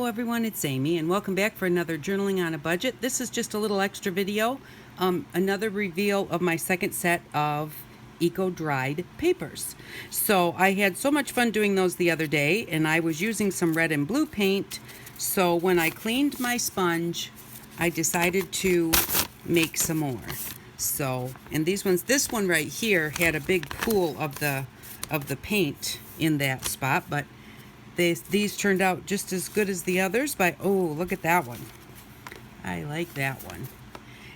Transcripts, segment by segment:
Hello everyone, it's Amy and welcome back for another Journaling on a Budget. This is just a little extra video, another reveal of my second set of eco-dried papers. So I had so much fun doing those the other day, and I was using some red and blue paint. So when I cleaned my sponge, I decided to make some more. So, and these ones, this one right here had a big pool of the paint in that spot, but these turned out just as good as the others. Oh, look at that one. I like that one.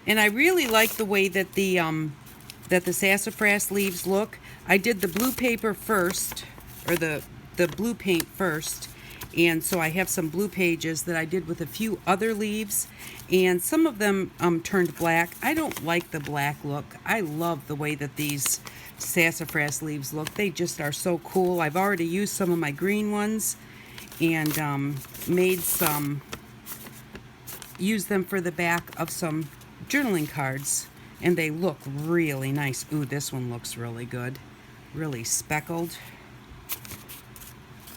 And I really like the way that the sassafras leaves look. I did the blue paper first, or the blue paint first, and so I have some blue pages that I did with a few other leaves, and some of them turned black. I don't like the black look. I love the way that these sassafras leaves look. They just are so cool. I've already used some of my green ones and used them for the back of some journaling cards, and they look really nice. Ooh, this one looks really good, really speckled.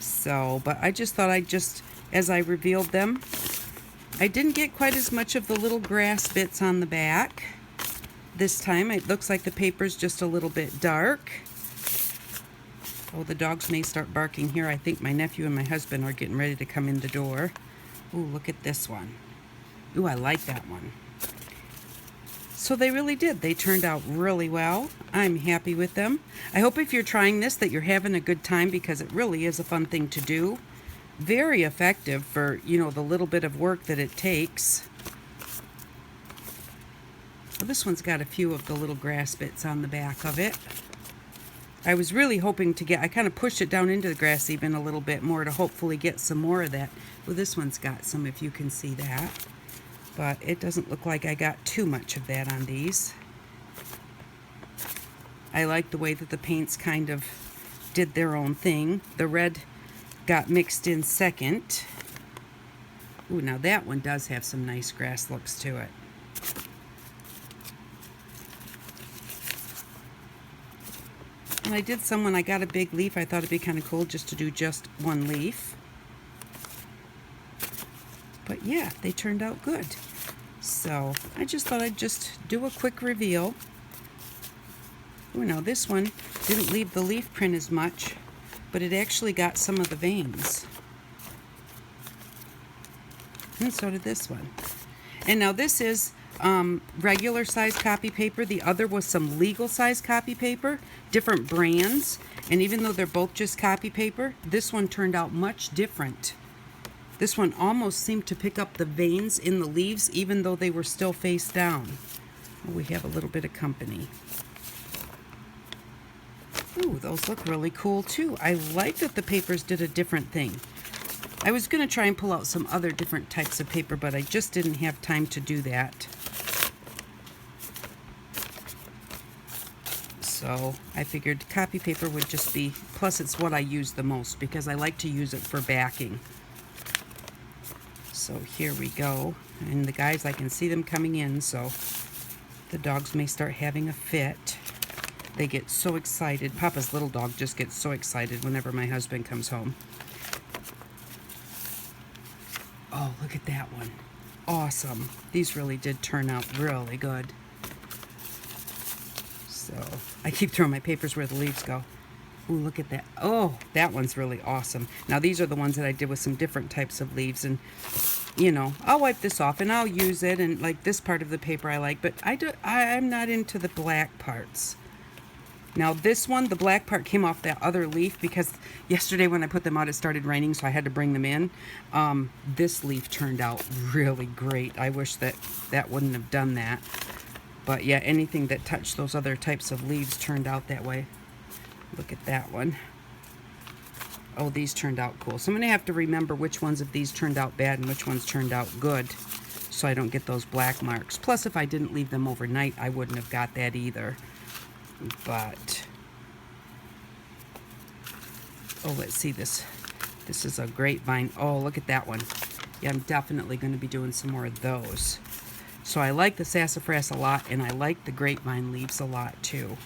So, but I just thought as I revealed them, I didn't get quite as much of the little grass bits on the back this time. It looks like the paper's just a little bit dark. Oh, the dogs may start barking here. I think my nephew and my husband are getting ready to come in the door. Ooh, look at this one. Ooh, I like that one. So they really did. They turned out really well. I'm happy with them. I hope if you're trying this that you're having a good time, because it really is a fun thing to do. Very effective for, you know, the little bit of work that it takes. Well, this one's got a few of the little grass bits on the back of it. I was really hoping to I kind of pushed it down into the grass even a little bit more to hopefully get some more of that. Well, this one's got some, if you can see that. But it doesn't look like I got too much of that on these. I like the way that the paints kind of did their own thing. The red got mixed in second. Ooh, now that one does have some nice grass looks to it. And I did some when I got a big leaf. I thought it'd be kind of cool just to do just one leaf. But yeah, they turned out good. So I just thought I'd just do a quick reveal. Oh, now this one didn't leave the leaf print as much, but it actually got some of the veins. And so did this one. And now this is regular size copy paper. The other was some legal size copy paper, different brands. And even though they're both just copy paper, this one turned out much different. This one almost seemed to pick up the veins in the leaves even though they were still face down. Oh, we have a little bit of company. Ooh, those look really cool too. I like that the papers did a different thing. I was going to try and pull out some other different types of paper, but I just didn't have time to do that. So I figured copy paper would just be, plus it's what I use the most because I like to use it for backing. So here we go. And the guys, I can see them coming in, so the dogs may start having a fit. They get so excited. Papa's little dog just gets so excited whenever my husband comes home. Oh, look at that one. Awesome. These really did turn out really good. So I keep throwing my papers where the leaves go. Ooh, look at that. Oh, that one's really awesome. Now these are the ones that I did with some different types of leaves, and you know, I'll wipe this off and I'll use it, and like this part of the paper I like, but I'm not into the black parts. Now this one, the black part came off that other leaf because yesterday when I put them out it started raining, so I had to bring them in. This leaf turned out really great. I wish that wouldn't have done that. But yeah, anything that touched those other types of leaves turned out that way. Look at that one. Oh, these turned out cool. So I'm going to have to remember which ones of these turned out bad and which ones turned out good, so I don't get those black marks. Plus, if I didn't leave them overnight, I wouldn't have got that either. But, oh, let's see this. This is a grapevine. Oh, look at that one. Yeah, I'm definitely going to be doing some more of those. So I like the sassafras a lot, and I like the grapevine leaves a lot too.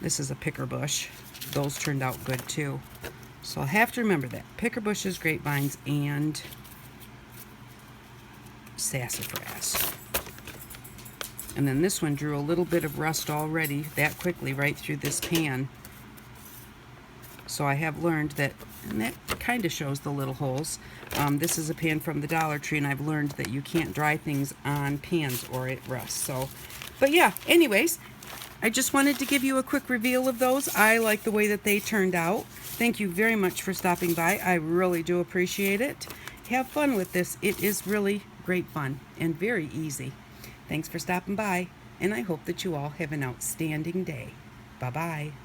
This is a picker bush. Those turned out good too. So I'll have to remember that. Picker bushes, grapevines, and sassafras. And then this one drew a little bit of rust already that quickly right through this pan. So I have learned that, and that kind of shows the little holes. This is a pan from the Dollar Tree, and I've learned that you can't dry things on pans or it rusts. So, but yeah, anyways, I just wanted to give you a quick reveal of those. I like the way that they turned out. Thank you very much for stopping by. I really do appreciate it. Have fun with this. It is really great fun and very easy. Thanks for stopping by, and I hope that you all have an outstanding day. Bye-bye.